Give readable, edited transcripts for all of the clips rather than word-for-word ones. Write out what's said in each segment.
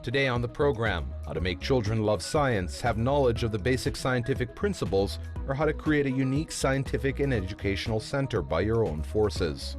Today on the program, how to make children love science, have knowledge of the basic scientific principles, or how to create a unique scientific and educational center by your own forces.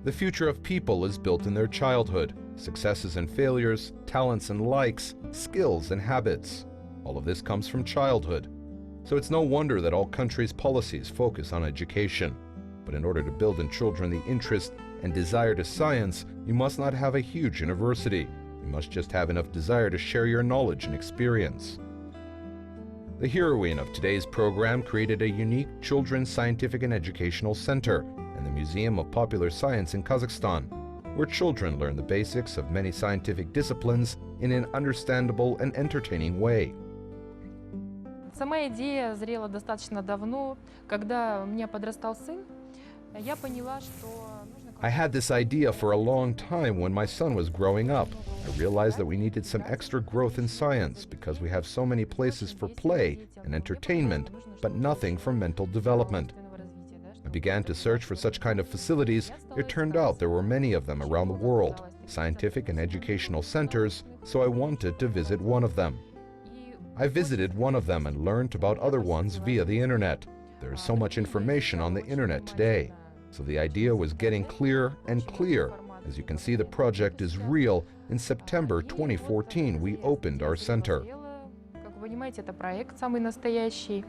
The future of people is built in their childhood. Successes and failures, talents and likes, skills and habits. All of this comes from childhood. So it's no wonder that all countries' policies focus on education. But in order to build in children the interest and desire to science, you must not have a huge university. You must just have enough desire to share your knowledge and experience. The heroine of today's program created a unique children's scientific and educational center in the Museum of Popular Science in Kazakhstan, where children learn the basics of many scientific disciplines in an understandable and entertaining way. Сама идея зрела достаточно давно. Когда у меня подрастал сын, я поняла, что нужно... I had this idea for a long time when my son was growing up. I realized that we needed some extra growth in science because we have so many places for play and entertainment, but nothing for mental development. I began to search for such kind of facilities. It turned out there were many of them around the world, scientific and educational centers, so I wanted to visit one of them. I visited one of them and learned about other ones via the internet. There is so much information on the internet today. So the idea was getting clearer and clearer. As you can see, the project is real. In September 2014, we opened our center. Как вы понимаете, это проект самый настоящий.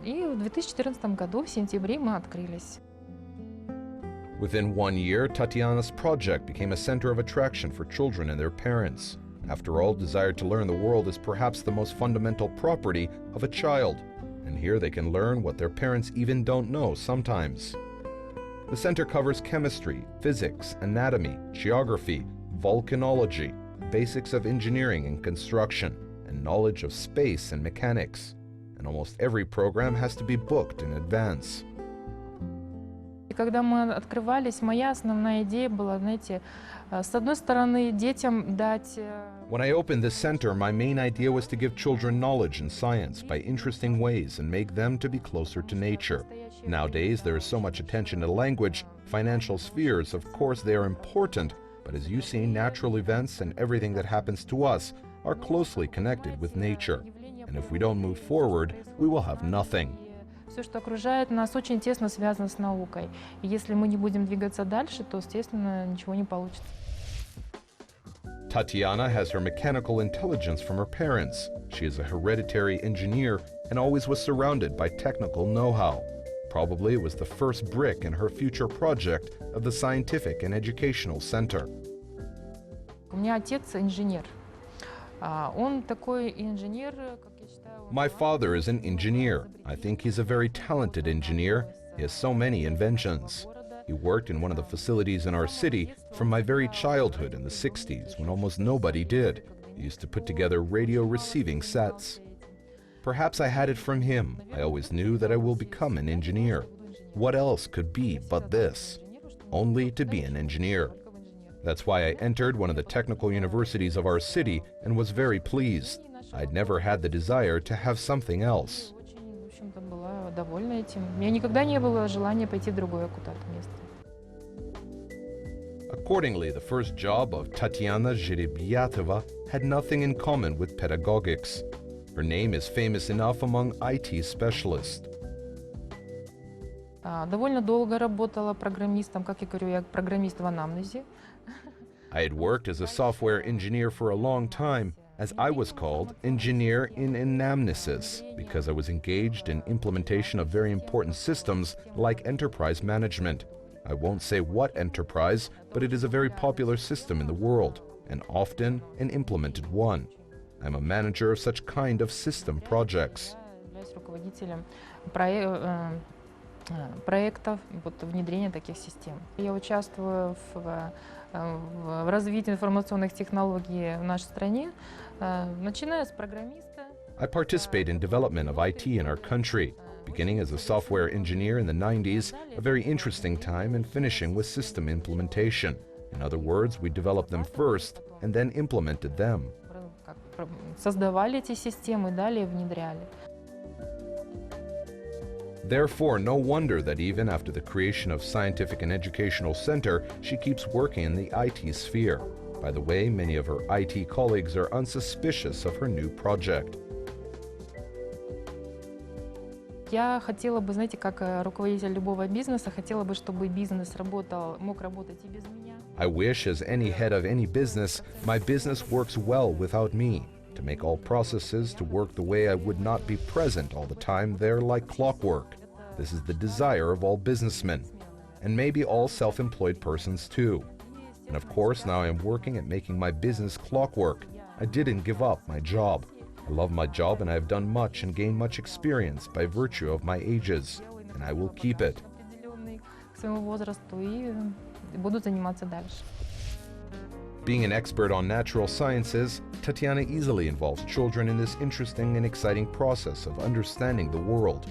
И в 2014 году, в сентябре, мы открылись. Within 1 year, Tatiana's project became a center of attraction for children and their parents. After all, desire to learn the world is perhaps the most fundamental property of a child, and here they can learn what their parents even don't know sometimes. The center covers chemistry, physics, anatomy, geography, volcanology, basics of engineering and construction, and knowledge of space and mechanics. And almost every program has to be booked in advance. И когда мы открывались, моя основная идея была, знаете, с одной стороны, детям дать... When I opened this center, my main idea was to give children knowledge in science by interesting ways and make them to be closer to nature. Nowadays, there is so much attention to language, financial spheres, of course they are important, but as you see, natural events and everything that happens to us are closely connected with nature. And if we don't move forward, we will have nothing. Все, что окружает нас, очень тесно связано с наукой. И если мы не будем двигаться дальше, то, естественно, ничего не получится. Tatiana has her mechanical intelligence from her parents. She is a hereditary engineer and always was surrounded by technical know-how. Probably it was the first brick in her future project of the Scientific and Educational Center. У меня отец инженер. Он такой инженер, как я считаю... My father is an engineer. I think he's a very talented engineer. He has so many inventions. He worked in one of the facilities in our city from my very childhood in the 60s when almost nobody did. He used to put together radio receiving sets. Perhaps I had it from him. I always knew that I will become an engineer. What else could be but this? Only to be an engineer. That's why I entered one of the technical universities of our city and was very pleased. I'd never had the desire to have something else. Довольна этим. У меня никогда не было желания пойти в другое куда-то место. Accordingly, the first job of Tatiana Zhiribyatova had nothing in common with pedagogics. Her name is famous enough among IT specialists. Довольно долго работала программистом, как я говорю, я программист в анамнезе. I had worked as a software engineer for a long time, as I was called, engineer in anamnesis, because I was engaged in implementation of very important systems like enterprise management. I won't say what enterprise, but it is a very popular system in the world, and often an implemented one. I'm a manager of such kind of system projects. Руководителем проектов внедрения таких систем. Я участвую в развитии информационных технологий в нашей стране, начиная с программиста. I participate in development of IT in our country, beginning as a software engineer in the 90s, a very interesting time, and finishing with system implementation. In other words, we developed them first and then implemented them. Создавали эти системы, далее внедряли. Therefore, no wonder that even after the creation of Scientific and Educational Center, she keeps working in the IT sphere. By the way, many of her IT colleagues are unsuspicious of her new project. Я хотела бы, знаете, как руководитель любого бизнеса, хотела бы, чтобы бизнес мог работать и без меня. I wish, as any head of any business, my business works well without me, to make all processes to work the way I would not be present all the time there like clockwork. This is the desire of all businessmen, and maybe all self-employed persons too. And of course, now I am working at making my business clockwork. I didn't give up my job. I love my job and I have done much and gained much experience by virtue of my ages, and I will keep it. К своему возрасту и буду заниматься дальше. Being an expert on natural sciences, Tatiana easily involves children in this interesting and exciting process of understanding the world.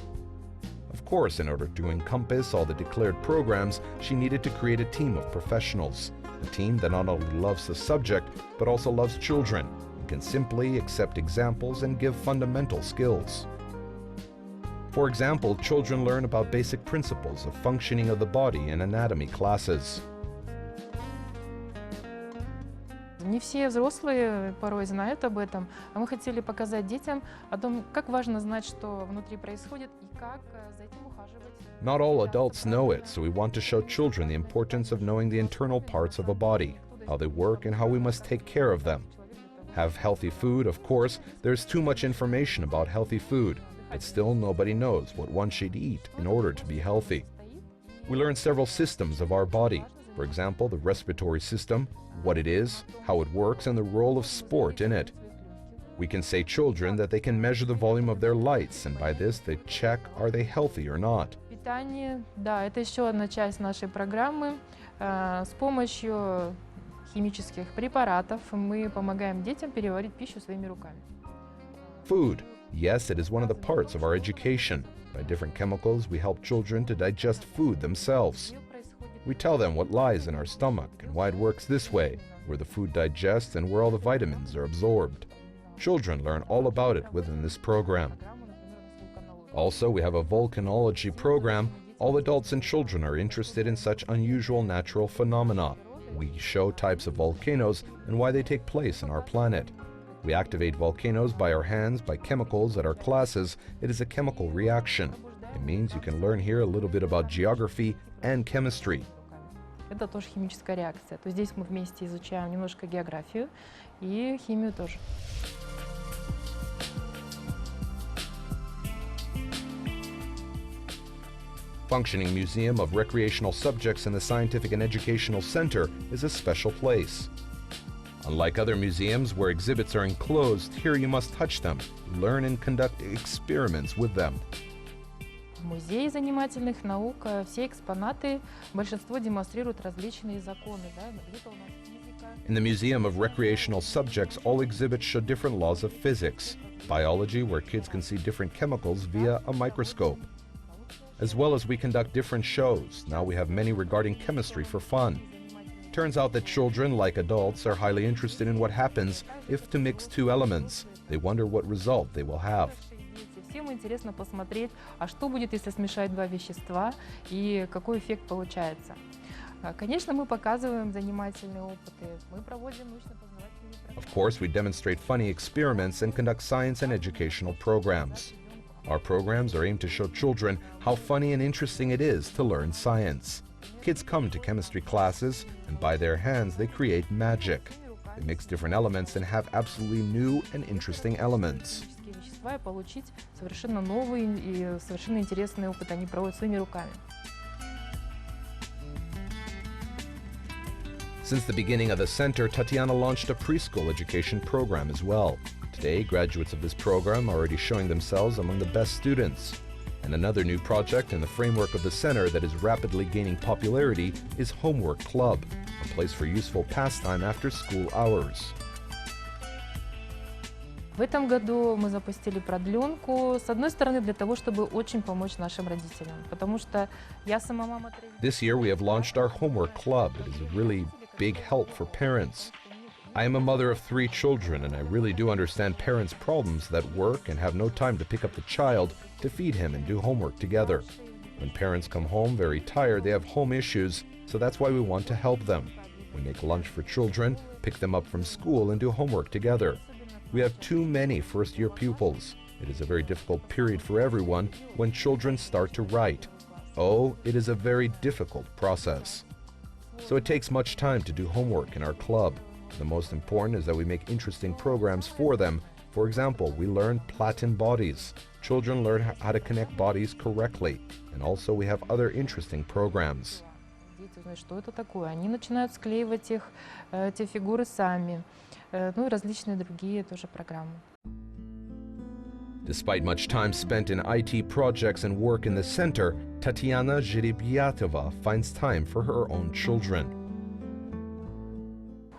Of course, in order to encompass all the declared programs, she needed to create a team of professionals, a team that not only loves the subject, but also loves children, and can simply accept examples and give fundamental skills. For example, children learn about basic principles of functioning of the body in anatomy classes. Не все взрослые порой знают об этом, а мы хотели показать детям о том, как важно знать, что внутри происходит и как за этим ухаживать. Not all adults know it, so we want to show children the importance of knowing the internal parts of a body, how they work and how we must take care of them. Have healthy food, of course. There's too much information about healthy food, but still nobody knows what one should eat in order to be healthy. We learn several systems of our body. For example, the respiratory system, what it is, how it works, and the role of sport in it. We can say children that they can measure the volume of their lights, and by this they check are they healthy or not. Питание, да, это еще одна часть нашей программы. С помощью химических препаратов мы помогаем детям переварить пищу своими руками. Food. Yes, it is one of the parts of our education. By different chemicals, we help children to digest food themselves. We tell them what lies in our stomach and why it works this way, where the food digests and where all the vitamins are absorbed. Children learn all about it within this program. Also, we have a volcanology program. All adults and children are interested in such unusual natural phenomena. We show types of volcanoes and why they take place on our planet. We activate volcanoes by our hands by chemicals at our classes. It is a chemical reaction. It means you can learn here a little bit about geography and chemistry. Это тоже химическая реакция. То есть здесь мы вместе изучаем немножко географию и химию тоже. Functioning Museum of Recreational Subjects in the Scientific and Educational Center is a special place. Unlike other museums where exhibits are enclosed, here you must touch them, learn and conduct experiments with them. В Музее занимательных наук все экспонаты, большинство демонстрируют различные законы. Да? Где-то у нас физика. In the Museum of Recreational Subjects, all exhibits show different laws of physics. Biology, where kids can see different chemicals via a microscope. As well as we conduct different shows. Now we have many regarding chemistry for fun. Turns out that children, like adults, are highly interested in what happens if to mix two elements. They wonder what result they will have. Всем интересно посмотреть, а что будет, если смешать два вещества и какой эффект получается. Конечно, мы показываем занимательные опыты. Мы проводим научно-познавательные программы. Of course, we demonstrate funny experiments and conduct science and educational programs. Our programs are aimed to show children how funny and interesting it is to learn science. Kids come to chemistry classes, and by their hands they create magic. They mix different elements and have absolutely new and interesting elements. И получить совершенно новый и совершенно интересный опыт они проводят своими руками. Since the beginning of the center, Tatiana launched a preschool education program as well. Today, graduates of this program are already showing themselves among the best students. And another new project in the framework of the center that is rapidly gaining popularity is Homework Club, a place for useful pastime after school hours. В этом году мы запустили продленку, с одной стороны, для того, чтобы очень помочь нашим родителям, потому что я сама мама тренера. This year we have launched our Homework Club. It is a really big help for parents. I am a mother of 3 children, and I really do understand parents' problems that work and have no time to pick up the child, to feed him and do homework together. When parents come home very tired, they have home issues, so that's why we want to help them. We make lunch for children, pick them up from school, and do homework together. We have too many first-year pupils. It is a very difficult period for everyone when children start to write. Oh, it is a very difficult process. So it takes much time to do homework in our club. The most important is that we make interesting programs for them. For example, we learn platen bodies. Children learn how to connect bodies correctly. And also we have other interesting programs. Дети узнают, что это такое. Они начинают склеивать эти фигуры сами. Ну и различные другие тоже программы. Despite much time spent in IT projects and work in the center, Tatiana Zhiribyatova finds time for her own children.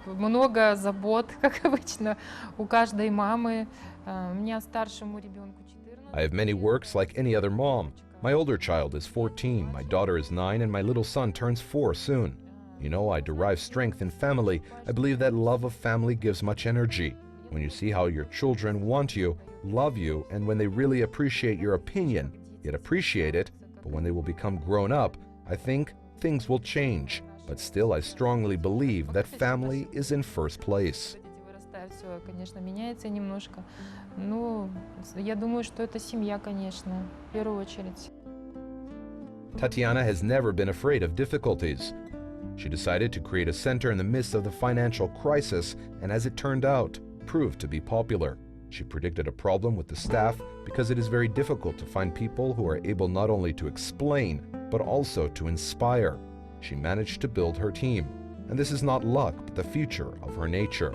Много забот, как обычно, у каждой мамы. У меня старшему ребенку 14. I have many works like any other mom. My older child is 14, my daughter is 9, and my little son turns 4 soon. You know, I derive strength in family. I believe that love of family gives much energy. When you see how your children want you, love you, and when they really appreciate your opinion, yet appreciate it, but when they will become grown up, I think things will change. But still, I strongly believe that family is in first place. Все, конечно, меняется немножко. Ну, я думаю, что это семья, конечно, в первую очередь. Tatiana has never been afraid of difficulties. She decided to create a center in the midst of the financial crisis, and as it turned out, proved to be popular. She predicted a problem with the staff because it is very difficult to find people who are able not only to explain, but also to inspire. She managed to build her team, and this is not luck, but the future of her nature.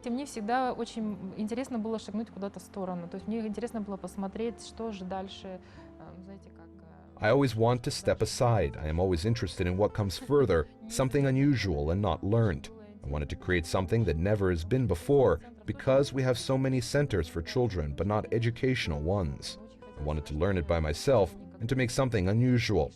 Мне всегда очень интересно было шагнуть куда-то в сторону. То есть мне интересно было посмотреть, что же дальше, знаете, как... I always want to step aside. I am always interested in what comes further, something unusual and not learned. I wanted to create something that never has been before, because we have so many centers for children, but not educational ones. I wanted to learn it by myself and to make something unusual.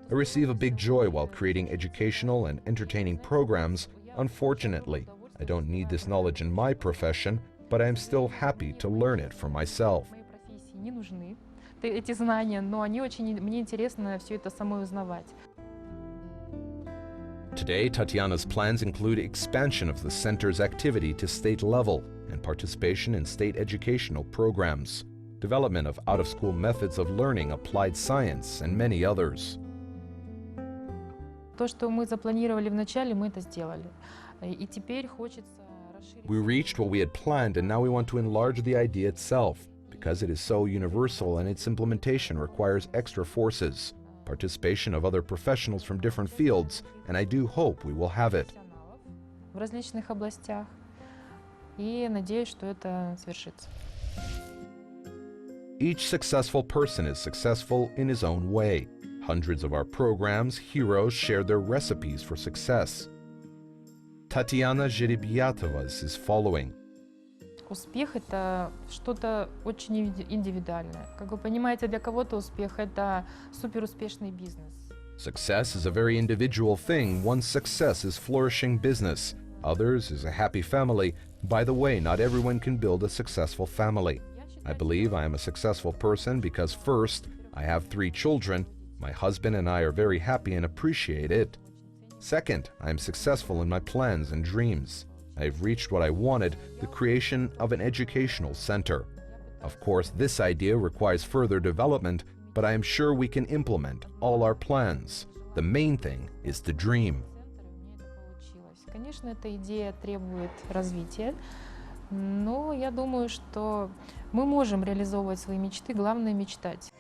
I receive a big joy while creating educational and entertaining programs. Unfortunately, I don't need this knowledge in my profession, but I am still happy to learn it for myself. Моей профессии не нужны эти знания, но они очень, мне интересно все это самой узнавать. Today, Tatiana's plans include expansion of the center's activity to state level and participation in state educational programs, development of out-of-school methods of learning applied science, and many others. То, что мы запланировали в начале, мы это сделали. И теперь хочется расширить... We reached what we had planned, and now we want to enlarge the idea itself, because it is so universal and its implementation requires extra forces, participation of other professionals from different fields, and I do hope we will have it. В различных областях. И надеюсь, что это свершится. Each successful person is successful in his own way. Hundreds of our programs, heroes shared their recipes for success. Tatiana Zhiribyatova's is following. Успех — это что-то очень индивидуальное. Как вы понимаете, для кого-то успех — это суперуспешный бизнес. Success is a very individual thing. One's success is flourishing business. Others is a happy family. By the way, not everyone can build a successful family. I believe I am a successful person because first, I have 3 children. My husband and I are very happy and appreciate it. Second, I am successful in my plans and dreams. I have reached what I wanted, the creation of an educational center. Of course, this idea requires further development, but I am sure we can implement all our plans. The main thing is to dream. Конечно, эта идея требует развития, но я думаю, что мы можем реализовывать свои мечты, главное — мечтать.